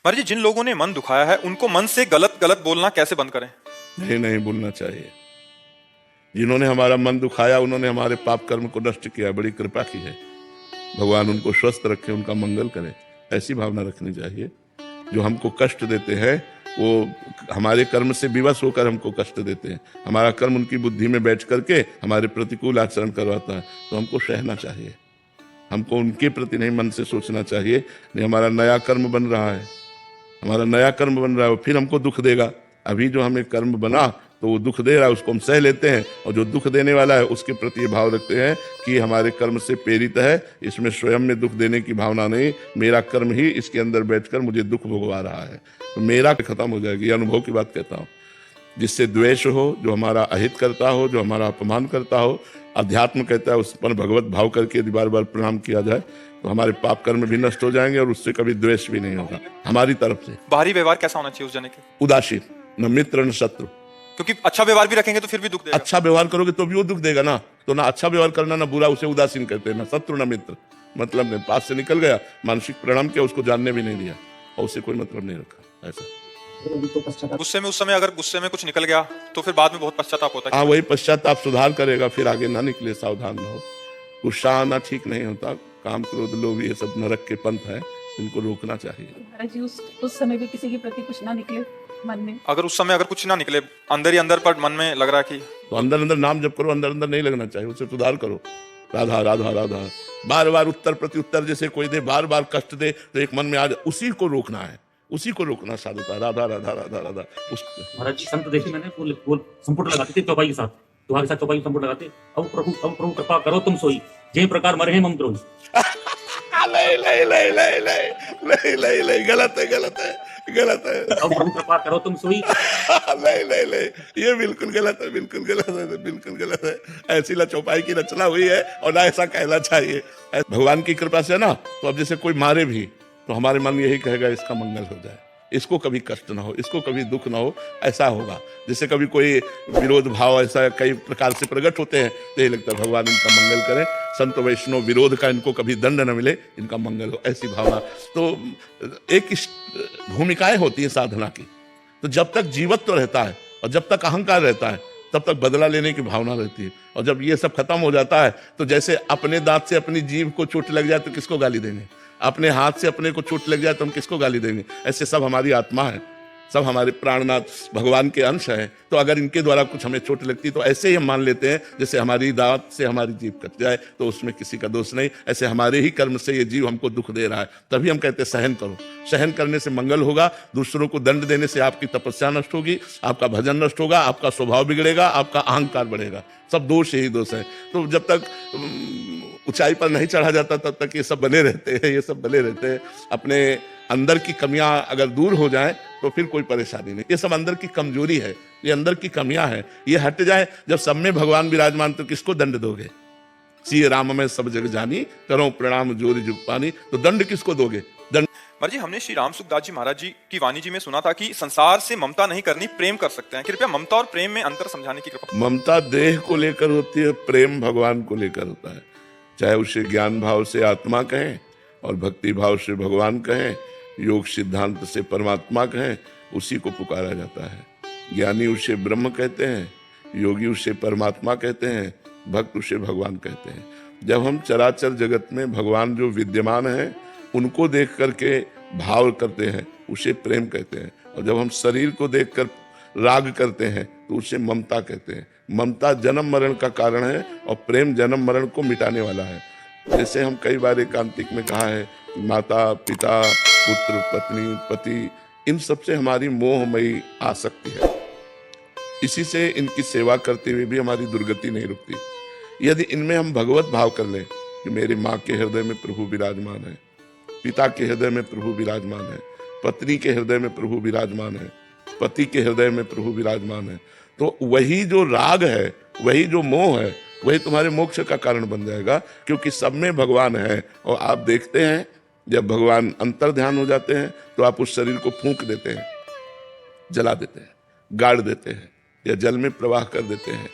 महाराज जी, जिन लोगों ने मन दुखाया है उनको मन से गलत गलत बोलना कैसे बंद करें? नहीं नहीं बोलना चाहिए। जिन्होंने हमारा मन दुखाया उन्होंने हमारे पाप कर्म को नष्ट किया, बड़ी कृपा की है। भगवान उनको स्वस्थ रखे, उनका मंगल करे, ऐसी भावना रखनी चाहिए। जो हमको कष्ट देते हैं वो हमारे कर्म से विवश होकर हमको कष्ट देते हैं। हमारा कर्म उनकी बुद्धि में बैठ करके हमारे प्रतिकूल आचरण करवाता है, तो हमको सहना चाहिए। हमको उनके प्रति नहीं मन से सोचना चाहिए, नहीं हमारा नया कर्म बन रहा है, हमारा नया कर्म बन रहा है, वो फिर हमको दुख देगा। अभी जो हमें कर्म बना तो वो दुख दे रहा है, उसको हम सह लेते हैं, और जो दुख देने वाला है उसके प्रति ये भाव रखते हैं कि हमारे कर्म से प्रेरित है, इसमें स्वयं में दुख देने की भावना नहीं, मेरा कर्म ही इसके अंदर बैठकर मुझे दुख भोगवा रहा है, तो मेरा खत्म हो जाएगी। ये अनुभव की बात कहता हूँ। जिससे द्वेष हो, जो हमारा अहित करता हो, जो हमारा अपमान करता हो, अध्यात्म कहता है उस पर भगवत भाव करके यदि बार बार प्रणाम किया जाए तो हमारे पाप कर्म भी नष्ट हो जाएंगे और उससे कभी द्वेष भी नहीं होगा हमारी तरफ से। बाहरी व्यवहार कैसा होना चाहिए उस जने के? उदासीन, न मित्र न शत्रु। क्योंकि अच्छा व्यवहार भी रखेंगे तो फिर भी दुख देगा। अच्छा व्यवहार करोगे तो भी वो दुख देगा ना, तो ना अच्छा व्यवहार करना ना बुरा, उसे उदासीन कहते हैं। ना शत्रु न मित्र, मतलब नहीं, पास से निकल गया, मानसिक प्रणाम किया, उसको जानने भी नहीं दिया और उससे कोई मतलब नहीं रखा। ऐसा गुस्से में, उस समय अगर गुस्से में कुछ निकल गया तो फिर बाद में बहुत पश्चाताप होता है। हाँ, वही पश्चाताप सुधार करेगा, फिर आगे ना निकले, सावधान रहो। गुस्सा आना ठीक नहीं होता, काम क्रोध लोभ ये सब नरक के पंथ है, इनको रोकना चाहिए। महाराज जी, उस समय भी किसी के प्रति कुछ ना निकले मन में, अगर उस समय अगर कुछ ना निकले, अंदर ही अंदर पर मन में लग रहा है कि, तो अंदर अंदर नाम जप करो, अंदर अंदर नहीं लगना चाहिए, उसे सुधार करो। राधा राधा राधा, बार बार उत्तर प्रति उत्तर जैसे कोई दे, बार बार कष्ट दे, तो एक मन में आज उसी को रोकना है, उसी को रोकना साधुता। राधा राधा राधा राधा। महाराज जी, संत देखे मैंने वो संपुट लगाते थे चौपाई के साथ, तुम्हारे साथ चौपाई संपुट लगाते, अब प्रभु कृपा करो तुम सोई, जे प्रकार मरे हैं मम द्रोही। ले ले ले ले ले ले ले ले, गलत है, गलत है, गलत है। अब प्रभु कृपा करो तुम सोई। ले ले ले, ये बिल्कुल गलत है, बिल्कुल गलत है, बिल्कुल गलत है। ऐसी ला चौपाई की रचना हुई है और ना ऐसा कहना चाहिए। भगवान की कृपा से ना, तो अब जैसे कोई मारे भी तो हमारे मन यही कहेगा इसका मंगल हो जाए, इसको कभी कष्ट ना हो, इसको कभी दुख ना हो, ऐसा होगा। जैसे कभी कोई विरोध भाव ऐसा कई प्रकार से प्रकट होते हैं तो ये लगता है भगवान इनका मंगल करें, संत वैष्णव विरोध का इनको कभी दंड न मिले, इनका मंगल हो, ऐसी भावना। तो एक भूमिकाएं होती है साधना की। तो जब तक जीवत्व रहता है और जब तक अहंकार रहता है तब तक बदला लेने की भावना रहती है, और जब ये सब खत्म हो जाता है तो जैसे अपने दांत से अपनी जीभ को चोट लग जाए तो किसको गाली देंगे, अपने हाथ से अपने को चोट लग जाए तो हम किसको गाली देंगे। ऐसे सब हमारी आत्मा है, सब हमारे प्राणनाथ भगवान के अंश है, तो अगर इनके द्वारा कुछ हमें चोट लगती तो ऐसे ही हम मान लेते हैं जैसे हमारी दांत से हमारी जीभ कट जाए, तो उसमें किसी का दोष नहीं, ऐसे हमारे ही कर्म से ये जीव हमको दुख दे रहा है। तभी हम कहते हैं सहन करो, सहन करने से मंगल होगा, दूसरों को दंड देने से आपकी तपस्या नष्ट होगी, आपका भजन नष्ट होगा, आपका स्वभाव बिगड़ेगा, आपका अहंकार बढ़ेगा, सब दोष यही दोष है। तो जब तक ऊंचाई पर नहीं चढ़ा जाता तब तक ये सब बने रहते हैं, ये सब बने रहते हैं। अपने अंदर की कमियां अगर दूर हो जाए तो फिर कोई परेशानी नहीं। ये सब अंदर की कमजोरी है, ये अंदर की कमियां हैं, ये हट जाए। जब सब में भगवान विराजमान तो किसको दंड दोगे? सिय राम में सब जग जानी, करो प्रणाम जोरी जुग पानी, तो दंड किसको दोगे? दंड। महाराज जी, हमने श्री राम सुखदास जी महाराज जी की वाणी जी में सुना था कि संसार से ममता नहीं करनी, प्रेम कर सकते हैं। कृपया ममता और प्रेम में अंतर समझाने की कृपा। ममता देह को लेकर होती है, प्रेम भगवान को लेकर होता है। चाहे उसे ज्ञान भाव से आत्मा कहें और भक्ति भाव से भगवान कहें, योग सिद्धांत से परमात्मा कहें, उसी को पुकारा जाता है। ज्ञानी उसे ब्रह्म कहते हैं, योगी उसे परमात्मा कहते हैं, भक्त उसे भगवान कहते हैं। जब हम चराचर जगत में भगवान जो विद्यमान है उनको देख करके भाव करते हैं, उसे प्रेम कहते हैं, और जब हम शरीर को देखकर राग करते हैं तो उसे ममता कहते हैं। ममता जन्म मरण का कारण है और प्रेम जन्म मरण को मिटाने वाला है। जैसे हम कई बार एकांतिक में कहा है, माता पिता पुत्र पत्नी पति, इन सब से हमारी मोहमयी आसक्ति है, इसी से इनकी सेवा करते हुए भी हमारी दुर्गति नहीं रुकती। यदि इनमें हम भगवत भाव कर लें कि मेरी माँ के हृदय में प्रभु विराजमान है, पिता के हृदय में प्रभु विराजमान है, पत्नी के हृदय में प्रभु विराजमान है, पति के हृदय में प्रभु विराजमान है, तो वही जो राग है, वही जो मोह है, वही तुम्हारे मोक्ष का कारण बन जाएगा, क्योंकि सब में भगवान है। और आप देखते हैं जब भगवान अंतर ध्यान हो जाते हैं तो आप उस शरीर को फूंक देते हैं, जला देते हैं, गाड़ देते हैं या जल में प्रवाह कर देते हैं।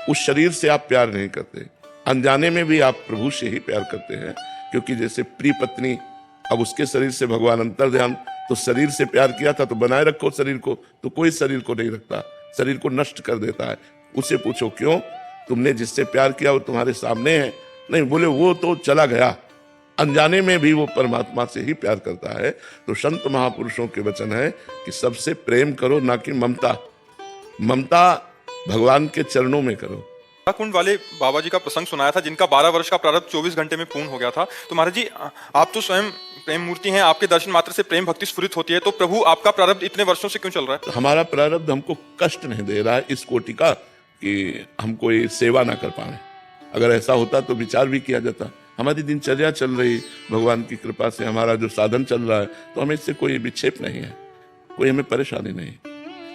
उस शरीर से आप प्यार नहीं करते, अनजाने में भी आप प्रभु से ही प्यार करते हैं, क्योंकि जैसे प्रिय पत्नी अब उसके शरीर से भगवान अंतर्ध्यान, तो शरीर से प्यार किया था तो बनाए रखो शरीर को, तो कोई शरीर को नहीं रखता, शरीर को नष्ट कर देता है। उससे पूछो क्यों, तुमने जिससे प्यार किया वो तुम्हारे सामने है? नहीं, बोले वो तो चला गया, अनजाने में भी वो परमात्मा से ही प्यार करता है। तो संत महापुरुषों के वचन है कि सबसे प्रेम करो, ना कि ममता। ममता भगवान के चरणों में करो। कुंड वाले बाबा जी का प्रसंग सुनाया था जिनका 12 वर्ष का प्रारब्ध 24 घंटे में पूर्ण हो गया था। तो महाराज जी, आप तो स्वयं प्रेम मूर्ति हैं, आपके दर्शन मात्र से प्रेम भक्ति स्फुरित होती है, तो प्रभु आपका प्रारब्ध इतने वर्षों से क्यों चल रहा है? हमारा प्रारब्ध हमको कष्ट नहीं दे रहा है इस कोटि का कि हम कोई सेवा ना कर पाए। अगर ऐसा होता तो विचार भी किया जाता। हमारी दिनचर्या चल रही, भगवान की कृपा से हमारा जो साधन चल रहा है, तो हमें इससे कोई विक्षेप नहीं है, कोई हमें परेशानी नहीं।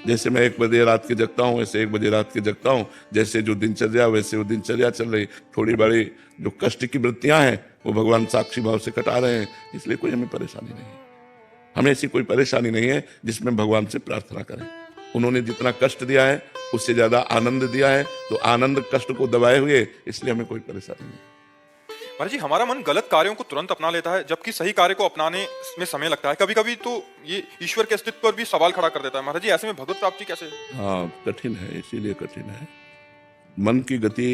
जैसे मैं 1 बजे रात के जगता हूँ वैसे 1 बजे रात के जगता हूँ, जैसे जो दिनचर्या वैसे वो दिनचर्या चल रही। थोड़ी बड़ी जो कष्ट की वृत्तियां हैं वो भगवान साक्षी भाव से कटा रहे हैं, इसलिए कोई हमें परेशानी नहीं है। हमें ऐसी कोई परेशानी नहीं है जिसमें भगवान से प्रार्थना करें। उन्होंने जितना कष्ट दिया है उससे ज्यादा आनंद दिया है, तो आनंद कष्ट को दबाए हुए, इसलिए हमें कोई परेशानी नहीं। महाराज जी, हमारा मन गलत कार्यों को तुरंत अपना लेता है, जबकि सही कार्य को अपनाने में समय लगता है। कभी कभी तो ये ईश्वर के अस्तित्व पर भी सवाल खड़ा कर देता है। महाराज जी, ऐसे में भगवत प्राप्ति कैसे? हाँ, कठिन है, इसीलिए कठिन है। मन की गति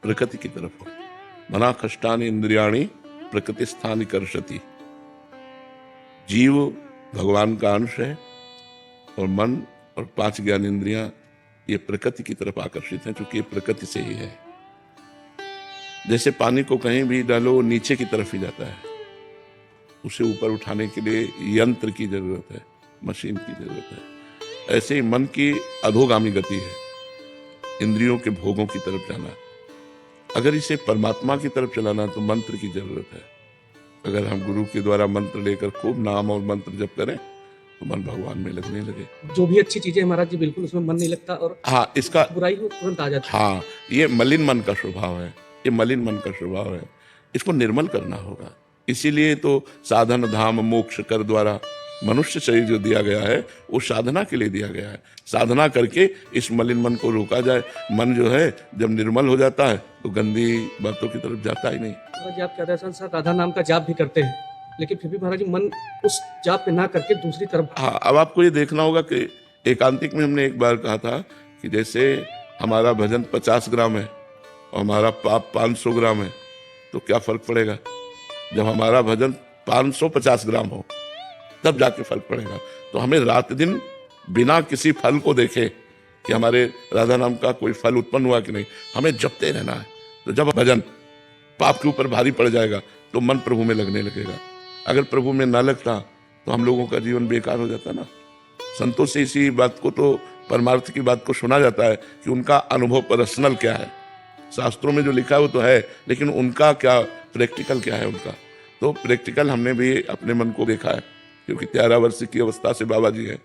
प्रकृति की तरफ हो। मना कष्टानि इंद्रियाणि प्रकृति स्थानि कर्षति। जीव भगवान का अंश है और मन और 5 ज्ञान इंद्रियां ये प्रकृति की तरफ आकर्षित हैं, क्योंकि ये प्रकृति से ही है। जैसे पानी को कहीं भी डालो नीचे की तरफ ही जाता है, उसे ऊपर उठाने के लिए यंत्र की जरूरत है, मशीन की जरूरत है। ऐसे ही मन की अधोगामी गति है, इंद्रियों के भोगों की तरफ जाना। अगर इसे परमात्मा की तरफ चलाना तो मंत्र की जरूरत है। अगर हम गुरु के द्वारा मंत्र लेकर खूब नाम और मंत्र जप करें तो मन भगवान में लगने लगे। जो भी अच्छी चीजें महाराज जी बिल्कुल उसमें मन नहीं लगता, और हाँ, इसका बुराई हो तुरंत आ जाती है। हाँ, ये मलिन मन का स्वभाव है, ये मलिन मन का स्वभाव है, इसको निर्मल करना होगा। इसीलिए तो साधन धाम मोक्ष कर द्वारा मनुष्य शरीर जो दिया गया है वो साधना के लिए दिया गया है। साधना करके इस मलिन मन को रोका जाए। मन जो है जब निर्मल हो जाता है तो गंदी बातों की तरफ जाता ही नहीं। महाराज जी, आप कहते हैं सर राधा नाम का जाप भी करते हैं, लेकिन फिर भी महाराज जी मन उस जाप पे ना करके दूसरी तरफ। हाँ, अब आपको ये देखना होगा कि एकांतिक में हमने एक बार कहा था कि जैसे हमारा भजन 50 ग्राम है और हमारा पाप 500 ग्राम है, तो क्या फर्क पड़ेगा? जब हमारा भजन 550 ग्राम हो तब जाके फर्क पड़ेगा। तो हमें रात दिन बिना किसी फल को देखे कि हमारे राधा नाम का कोई फल उत्पन्न हुआ कि नहीं, हमें जपते रहना है। तो जब भजन पाप के ऊपर भारी पड़ जाएगा तो मन प्रभु में लगने लगेगा। अगर प्रभु में ना लगता तो हम लोगों का जीवन बेकार हो जाता ना। संतों से इसी बात को, तो परमार्थ की बात को सुना जाता है कि उनका अनुभव पर्सनल क्या है। शास्त्रों में जो लिखा है वो तो है, लेकिन उनका क्या प्रैक्टिकल क्या है उनका। तो प्रैक्टिकल हमने भी अपने मन को देखा है, क्योंकि 13 वर्ष की अवस्था से बाबा जी है,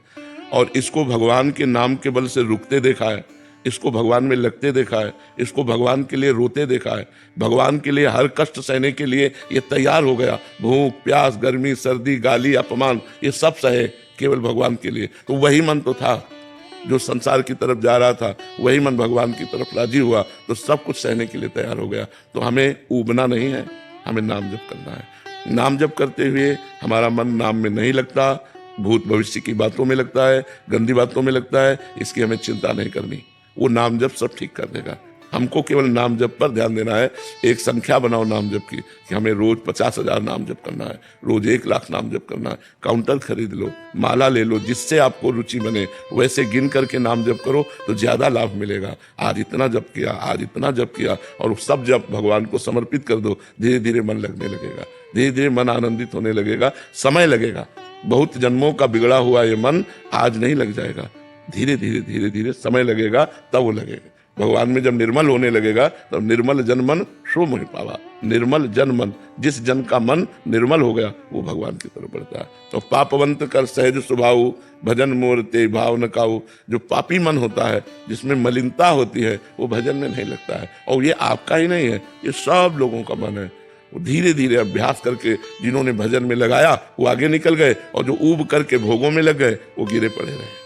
और इसको भगवान के नाम के बल से रुकते देखा है, इसको भगवान में लगते देखा है, इसको भगवान के लिए रोते देखा है, भगवान के लिए हर कष्ट सहने के लिए ये तैयार हो गया। भूख प्यास गर्मी सर्दी गाली अपमान ये सब सहे केवल भगवान के लिए। तो वही मन तो था जो संसार की तरफ जा रहा था, वही मन भगवान की तरफ राजी हुआ तो सब कुछ सहने के लिए तैयार हो गया। तो हमें ऊबना नहीं है, हमें नाम जप करना है। नाम जप करते हुए हमारा मन नाम में नहीं लगता, भूत भविष्य की बातों में लगता है, गंदी बातों में लगता है। इसकी हमें चिंता नहीं करनी, वो नाम जप सब ठीक कर देगा। हमको केवल नाम जप पर ध्यान देना है। एक संख्या बनाओ नाम जप की कि हमें रोज 50,000 नाम जप करना है, रोज 1 लाख नाम जप करना है। काउंटर खरीद लो, माला ले लो, जिससे आपको रुचि बने वैसे गिन करके नाम जप करो तो ज्यादा लाभ मिलेगा। आज इतना जप किया, आज इतना जप किया, और सब जप भगवान को समर्पित कर दो। धीरे धीरे मन लगने लगेगा, धीरे धीरे मन आनंदित होने लगेगा। समय लगेगा, बहुत जन्मों का बिगड़ा हुआ ये मन आज नहीं लग जाएगा। धीरे धीरे धीरे धीरे समय लगेगा, तब वो लगेगा। भगवान में जब निर्मल होने लगेगा तब निर्मल जन मन शो मोहि पावा। निर्मल जन मन, जिस जन का मन निर्मल हो गया वो भगवान की तरफ बढ़ता है। तो पापवंत कर सहज स्वभाव भजन मोर ते भाव न काऊ। जो पापी मन होता है, जिसमें मलिनता होती है, वो भजन में नहीं लगता है। और ये आपका ही नहीं है, ये सब लोगों का मन है। वो धीरे धीरे अभ्यास करके जिन्होंने भजन में लगाया वो आगे निकल गए, और जो ऊब करके भोगों में लग गए वो गिरे पड़े रहे।